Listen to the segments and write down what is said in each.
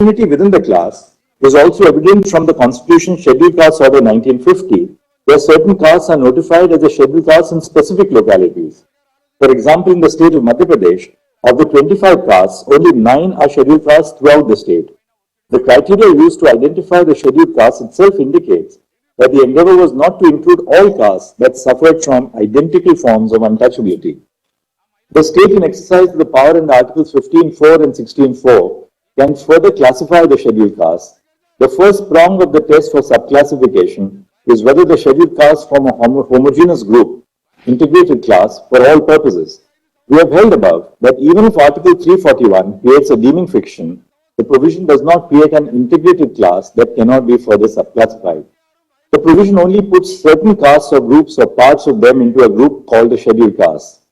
Unity within the class is also evident from the Constitution Scheduled Caste Order 1950, where certain castes are notified as a scheduled caste in specific localities. For example, in the state of Madhya Pradesh, of the 25 castes, only 9 are scheduled castes throughout the state. The criteria used to identify the scheduled caste itself indicates that the endeavor was not to include all castes that suffered from identical forms of untouchability. The state, in exercise of the power in the Articles 15.4 and 16.4, can further classify the scheduled caste. The first prong of the test for subclassification is whether the scheduled caste form a homogeneous group, integrated class for all purposes. We have held above that even if Article 341 creates a deeming fiction, the provision does not create an integrated class that cannot be further subclassified. The provision only puts certain castes or groups or parts of them into a group called the scheduled caste.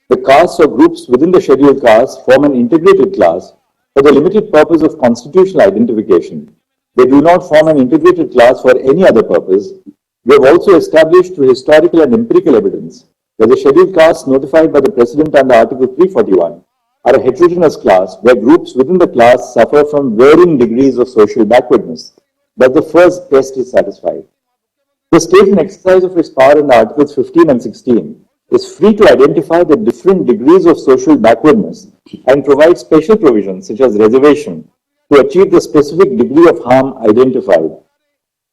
The castes or groups within the scheduled caste form an integrated class for the limited purpose of constitutional identification. They do not form an integrated class for any other purpose. We have also established through historical and empirical evidence that the scheduled castes notified by the President under Article 341 are a heterogeneous class where groups within the class suffer from varying degrees of social backwardness. But the first test is satisfied. The state, in exercise of its power in Articles 15 and 16, is free to identify the different degrees of social backwardness and provide special provisions such as reservation to achieve the specific degree of harm identified.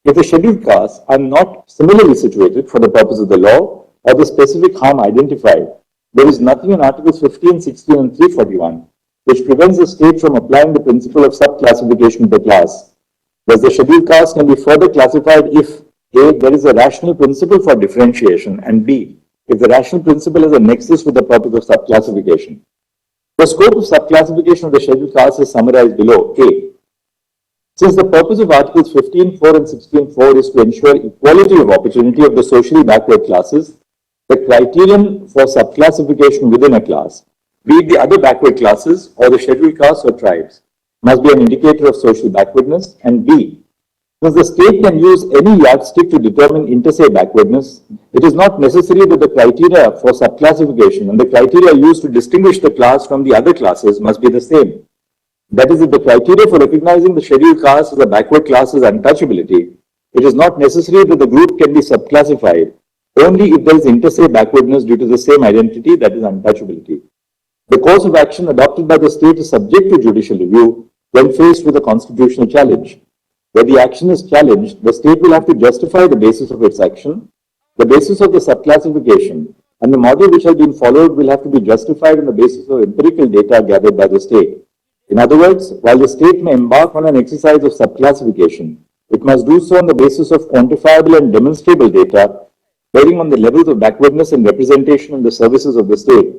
If the scheduled castes are not similarly situated for the purpose of the law or the specific harm identified, there is nothing in Articles 15, 16 and 341 which prevents the state from applying the principle of subclassification of the class. Thus, the scheduled caste can be further classified if A. There is a rational principle for differentiation, and B. If the rational principle has a nexus with the purpose of subclassification. The scope of subclassification of the scheduled caste is summarized below. A. Since the purpose of Articles 15.4 and 16.4 is to ensure equality of opportunity of the socially backward classes, the criterion for subclassification within a class, be it the other backward classes or the scheduled castes or tribes, must be an indicator of social backwardness, and B. Since the state can use any yardstick to determine inter se backwardness, it is not necessary that the criteria for subclassification and the criteria used to distinguish the class from the other classes must be the same. That is, if the criteria for recognizing the scheduled caste as a backward class is untouchability, it is not necessary that the group can be subclassified only if there is inter se backwardness due to the same identity, that is untouchability. The course of action adopted by the state is subject to judicial review when faced with a constitutional challenge. Where the action is challenged, the state will have to justify the basis of its action. The basis of the subclassification and the model which has been followed will have to be justified on the basis of empirical data gathered by the state. In other words, while the state may embark on an exercise of subclassification, it must do so on the basis of quantifiable and demonstrable data bearing on the levels of backwardness and representation in the services of the state.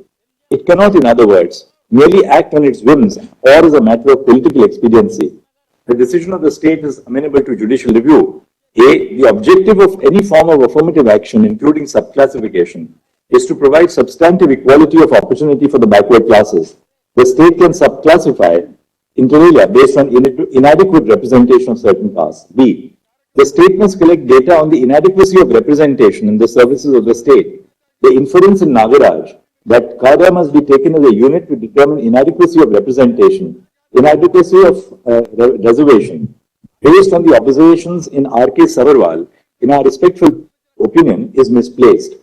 It cannot, in other words, merely act on its whims or as a matter of political expediency. The decision of the state is amenable to judicial review. A. The objective of any form of affirmative action, including subclassification, is to provide substantive equality of opportunity for the backward classes. The state can subclassify inter alia based on inadequate representation of certain castes. B. The state must collect data on the inadequacy of representation in the services of the state. The inference in Nagaraj that CADA must be taken as a unit to determine inadequacy of representation, inadequacy of reservation, based on the observations in R.K. Savarwal, in our respectful opinion, is misplaced.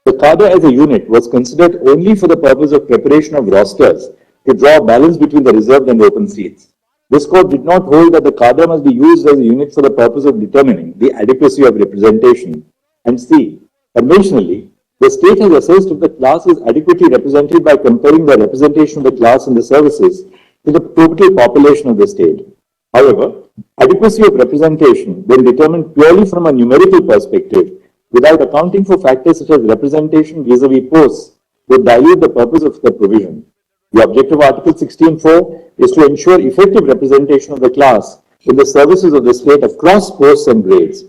The CADA as a unit was considered only for the purpose of preparation of rosters to draw a balance between the reserved and open seats. This court did not hold that the CADA must be used as a unit for the purpose of determining the adequacy of representation. And C. Conventionally, the state has assessed if the class is adequately represented by comparing the representation of the class in the services to the total population of the state. However, adequacy of representation, when determined purely from a numerical perspective, without accounting for factors such as representation vis-a-vis posts, would dilute the purpose of the provision. The objective of Article 16.4 is to ensure effective representation of the class in the services of the state across posts and grades.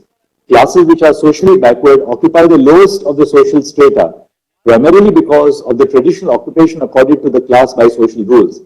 Classes which are socially backward occupy the lowest of the social strata, primarily because of the traditional occupation accorded to the class by social rules.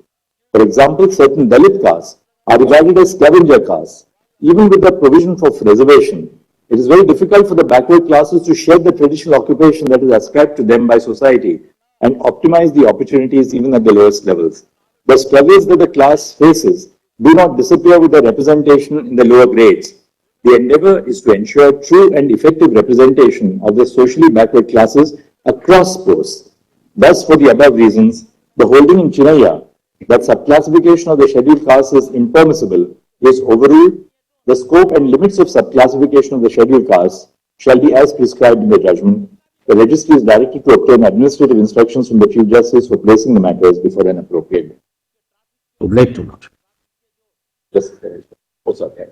For example, certain Dalit castes are regarded as scavenger castes. Even with the provision for reservation, it is very difficult for the backward classes to shed the traditional occupation that is ascribed to them by society and optimize the opportunities even at the lowest levels. The struggles that the class faces do not disappear with the representation in the lower grades. The endeavor is to ensure true and effective representation of the socially backward classes across posts. Thus, for the above reasons, the holding in Chinaya that subclassification of the scheduled castes is impermissible is overruled. The scope and limits of subclassification of the scheduled castes shall be as prescribed in the judgment. The registry is directed to obtain administrative instructions from the Chief Justice for placing the matters before an appropriate. Would like to note. Just, what's up there?